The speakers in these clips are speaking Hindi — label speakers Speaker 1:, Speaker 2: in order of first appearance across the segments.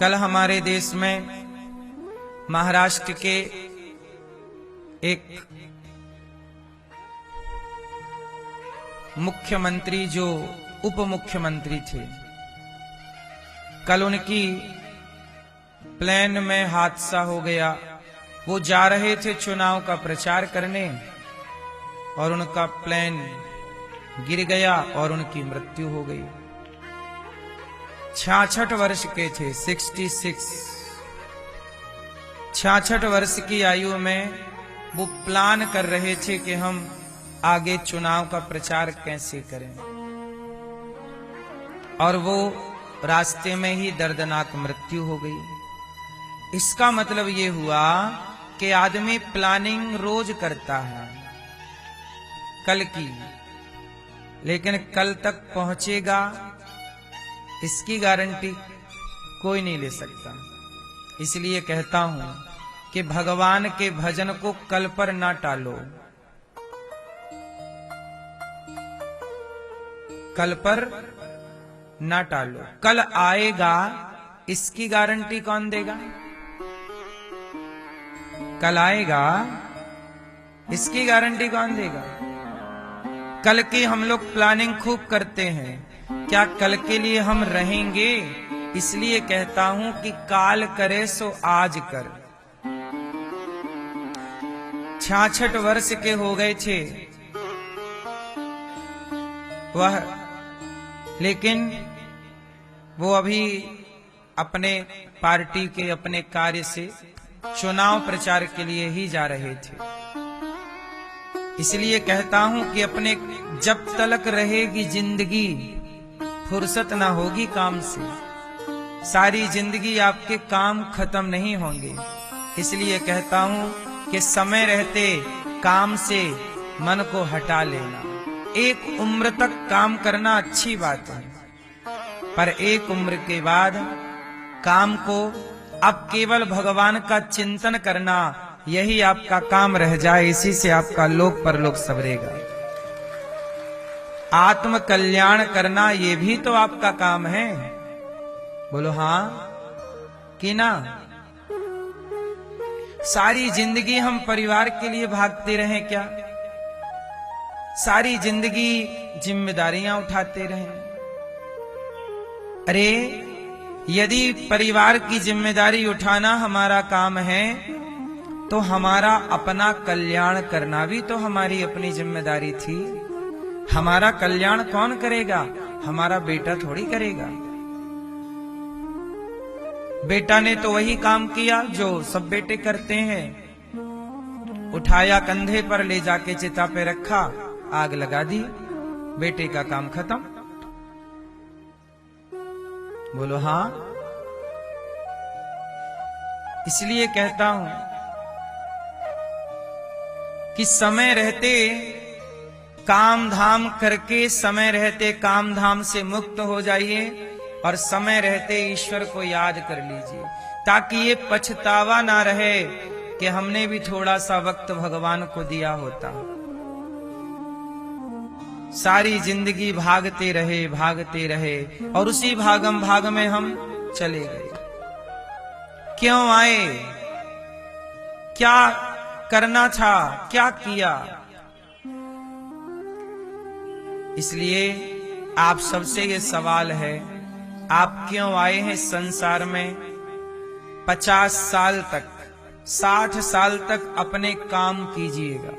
Speaker 1: कल हमारे देश में महाराष्ट्र के एक मुख्यमंत्री जो उप मुख्यमंत्री थे, कल उनकी प्लेन में हादसा हो गया। वो जा रहे थे चुनाव का प्रचार करने और उनका प्लेन गिर गया और उनकी मृत्यु हो गई। 66 वर्ष के थे, 66 वर्ष की आयु में वो प्लान कर रहे थे कि हम आगे चुनाव का प्रचार कैसे करें, और वो रास्ते में ही दर्दनाक मृत्यु हो गई। इसका मतलब ये हुआ कि आदमी प्लानिंग रोज करता है कल की, लेकिन कल तक पहुंचेगा इसकी गारंटी कोई नहीं ले सकता। इसलिए कहता हूं कि भगवान के भजन को कल पर ना टालो, कल पर ना टालो। कल आएगा इसकी गारंटी कौन देगा? कल आएगा इसकी गारंटी कौन देगा? कल की हम लोग प्लानिंग खूब करते हैं, क्या कल के लिए हम रहेंगे? इसलिए कहता हूं कि काल करे सो आज कर। 66 वर्ष के हो गए थे वह, लेकिन वो अभी अपने पार्टी के अपने कार्य से चुनाव प्रचार के लिए ही जा रहे थे। इसलिए कहता हूं कि अपने जब तलक रहेगी जिंदगी, फुर्सत ना होगी काम से। सारी जिंदगी आपके काम खत्म नहीं होंगे। इसलिए कहता हूं कि समय रहते काम से मन को हटा लेना। एक उम्र तक काम करना अच्छी बात है, पर एक उम्र के बाद काम को अब केवल भगवान का चिंतन करना, यही आपका काम रह जाए। इसी से आपका लोक परलोक संवरेगा। आत्म कल्याण करना ये भी तो आपका काम है। बोलो हाँ कि ना? सारी जिंदगी हम परिवार के लिए भागते रहें क्या? सारी जिंदगी जिम्मेदारियां उठाते रहें? अरे यदि परिवार की जिम्मेदारी उठाना हमारा काम है, तो हमारा अपना कल्याण करना भी तो हमारी अपनी जिम्मेदारी थी। हमारा कल्याण कौन करेगा? हमारा बेटा थोड़ी करेगा। बेटा ने तो वही काम किया जो सब बेटे करते हैं। उठाया कंधे पर, ले जाके चिता पे रखा, आग लगा दी, बेटे का काम खत्म। बोलो हाँ। इसलिए कहता हूं कि समय रहते काम धाम करके, समय रहते काम धाम से मुक्त हो जाइए और समय रहते ईश्वर को याद कर लीजिए, ताकि ये पछतावा ना रहे कि हमने भी थोड़ा सा वक्त भगवान को दिया होता। सारी जिंदगी भागते रहे और उसी भागम भाग में हम चले गए। क्यों आए? क्या करना था? क्या किया? इसलिए आप सबसे ये सवाल है, आप क्यों आए हैं संसार में? 50 साल तक, 60 साल तक अपने काम कीजिएगा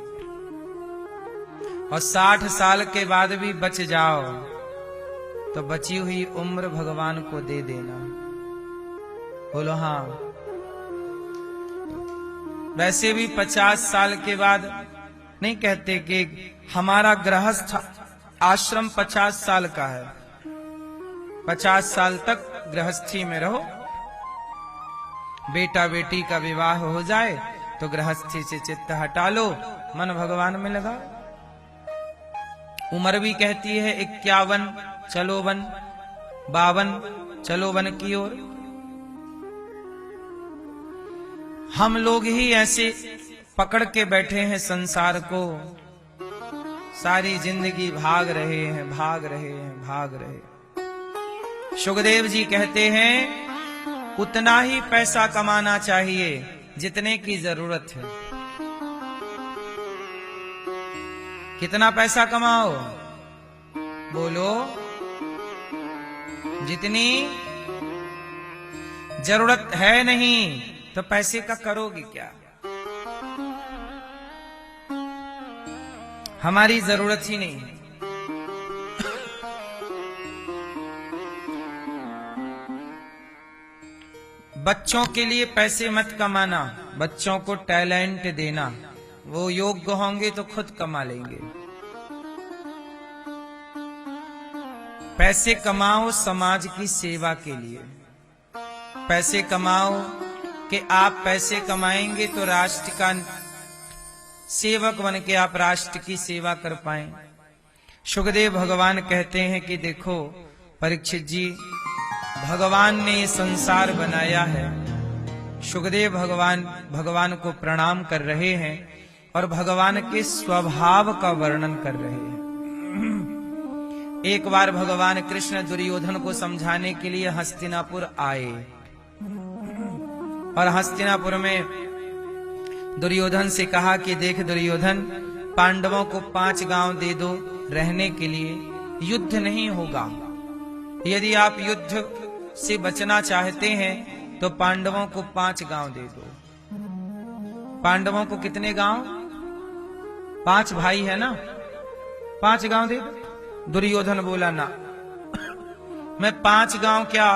Speaker 1: और 60 साल के बाद भी बच जाओ तो बची हुई उम्र भगवान को दे देना। बोलो हाँ। वैसे भी 50 साल के बाद नहीं कहते कि हमारा गृहस्थ आश्रम 50 साल का है। 50 साल तक गृहस्थी में रहो, बेटा बेटी का विवाह हो जाए तो गृहस्थी से चित्त हटा लो, मन भगवान में लगा। उम्र भी कहती है 51 चलो वन, 52 चलो वन की ओर। हम लोग ही ऐसे पकड़ के बैठे हैं संसार को, सारी जिंदगी भाग रहे हैं। सुखदेव जी कहते हैं उतना ही पैसा कमाना चाहिए जितने की जरूरत है। कितना पैसा कमाओ? बोलो। जितनी जरूरत है नहीं तो पैसे का करोगे क्या? हमारी जरूरत ही नहीं है। बच्चों के लिए पैसे मत कमाना, बच्चों को टैलेंट देना। वो योग्य होंगे तो खुद कमा लेंगे। पैसे कमाओ समाज की सेवा के लिए। पैसे कमाओ कि आप पैसे कमाएंगे तो राष्ट्र का सेवक बन के आप राष्ट्र की सेवा कर पाएं। सुखदेव भगवान कहते हैं कि देखो परीक्षित जी, भगवान ने ये संसार बनाया है। सुखदेव भगवान को प्रणाम कर रहे हैं और भगवान के स्वभाव का वर्णन कर रहे हैं। एक बार भगवान कृष्ण दुर्योधन को समझाने के लिए हस्तिनापुर आए और हस्तिनापुर में दुर्योधन से कहा कि देख दुर्योधन, पांडवों को 5 गांव दे दो रहने के लिए, युद्ध नहीं होगा। यदि आप युद्ध से बचना चाहते हैं तो पांडवों को 5 गांव दे दो। पांडवों को कितने गांव? 5 भाई है ना, 5 गांव दे दो। दुर्योधन बोला ना, मैं 5 गांव क्या,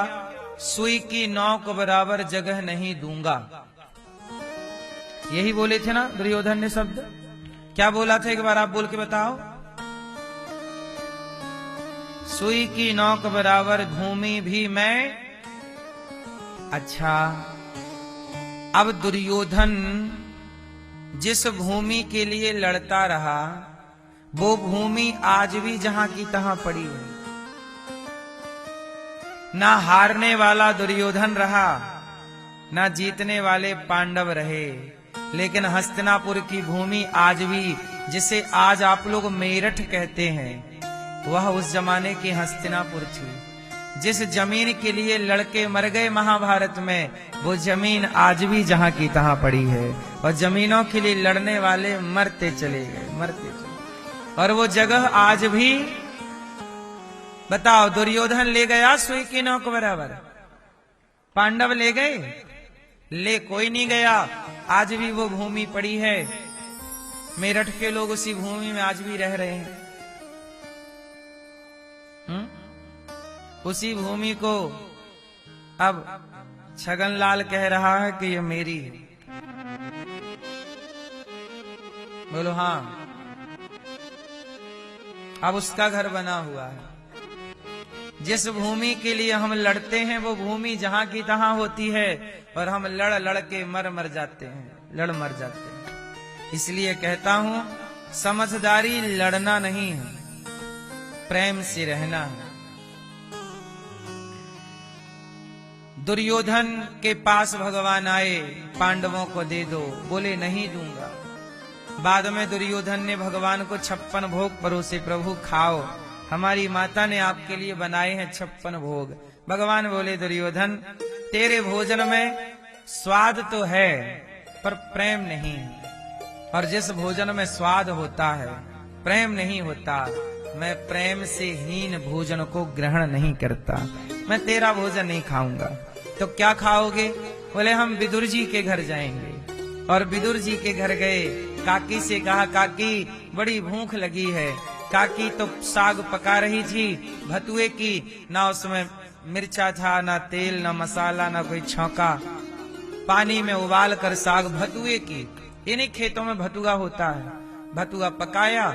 Speaker 1: सुई की नौक बराबर जगह नहीं दूंगा। यही बोले थे ना दुर्योधन ने शब्द। क्या बोला था एक बार आप बोल के बताओ? सुई की नौक बराबर भूमि भी मैं। अच्छा, अब दुर्योधन जिस भूमि के लिए लड़ता रहा वो भूमि आज भी जहां की तहां पड़ी है। ना हारने वाला दुर्योधन रहा, ना जीतने वाले पांडव रहे, लेकिन हस्तिनापुर की भूमि आज भी, जिसे आज आप लोग मेरठ कहते हैं, वह उस जमाने की हस्तिनापुर थी। जिस जमीन के लिए लड़के मर गए महाभारत में, वो जमीन आज भी जहां की तहां पड़ी है। और जमीनों के लिए लड़ने वाले मरते चले गए, मरते चले। और वो जगह आज भी, बताओ, दुर्योधन ले गया सुई की नौक बराबर? पांडव ले गए? ले कोई नहीं गया। आज भी वो भूमि पड़ी है। मेरठ के लोग उसी भूमि में आज भी रह रहे हैं। उसी भूमि को अब छगनलाल कह रहा है कि ये मेरी है। बोलो हाँ। अब उसका घर बना हुआ है। जिस भूमि के लिए हम लड़ते हैं वो भूमि जहां की तहां होती है और हम लड़ लड़ के मर जाते हैं, लड़ मर जाते हैं। इसलिए कहता हूं, समझदारी लड़ना नहीं है, प्रेम से रहना है। दुर्योधन के पास भगवान आए, पांडवों को दे दो, बोले नहीं दूंगा। बाद में दुर्योधन ने भगवान को 56 भोग परोसे, प्रभु खाओ, हमारी माता ने आपके लिए बनाए हैं 56 भोग। भगवान बोले दुर्योधन, तेरे भोजन में स्वाद तो है पर प्रेम नहीं है, और जिस भोजन में स्वाद होता है प्रेम नहीं होता, मैं प्रेम से हीन भोजन को ग्रहण नहीं करता। मैं तेरा भोजन नहीं खाऊंगा। तो क्या खाओगे? बोले हम विदुर जी के घर जाएंगे। और विदुर जी के घर गए, काकी से कहा काकी बड़ी भूख लगी है। काकी तो साग पका रही थी भतुए की, ना उसमें मिर्चा था, ना तेल, ना मसाला, ना कोई छौंका। पानी में उबाल कर साग भतुए की, इन्हीं खेतों में भतुआ होता है, भतुआ पकाया,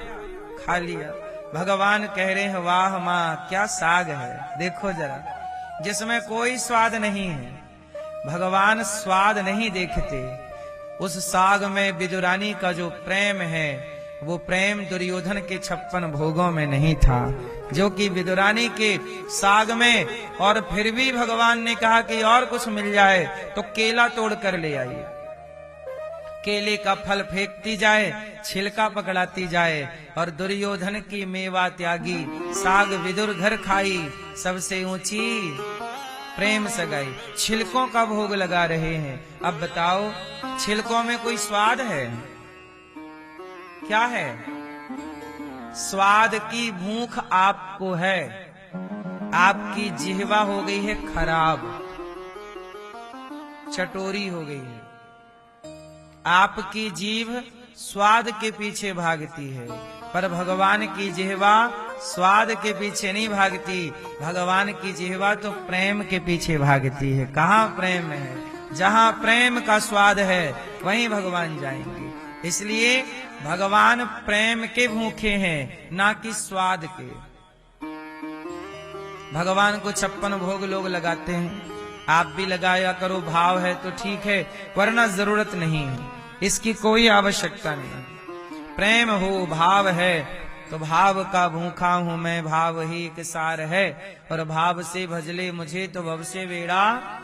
Speaker 1: खा लिया। भगवान कह रहे हैं वाह माँ क्या साग है, देखो जरा, जिसमें कोई स्वाद नहीं है। भगवान स्वाद नहीं देखते। उस साग में विदुरानी का जो प्रेम है वो प्रेम दुर्योधन के 56 भोगों में नहीं था, जो कि विदुरानी के साग में। और फिर भी भगवान ने कहा कि और कुछ मिल जाए तो केला तोड़ कर ले आइए। केले का फल फेंकती जाए, छिलका पकड़ाती जाए, और दुर्योधन की मेवा त्यागी साग विदुर घर खाई, सबसे ऊंची प्रेम सगाई। छिलकों का भोग लगा रहे हैं। अब बताओ, छिलकों में कोई स्वाद है? क्या है? स्वाद की भूख आपको है। आपकी जिह्वा हो गई है खराब, चटोरी हो गई है। आपकी जीभ स्वाद के पीछे भागती है, पर भगवान की जिह्वा स्वाद के पीछे नहीं भागती। भगवान की जिह्वा तो प्रेम के पीछे भागती है। कहाँ प्रेम है? जहाँ प्रेम का स्वाद है वहीं भगवान जाएंगे। इसलिए भगवान प्रेम के भूखे हैं, ना कि स्वाद के। भगवान को 56 भोग लोग लगाते हैं, आप भी लगाया करो। भाव है तो ठीक है, वरना जरूरत नहीं है, इसकी कोई आवश्यकता नहीं। प्रेम हो, भाव है, तो भाव का भूखा हूं मैं, भाव ही एक सार है। और भाव से भजले मुझे तो भव से बेड़ा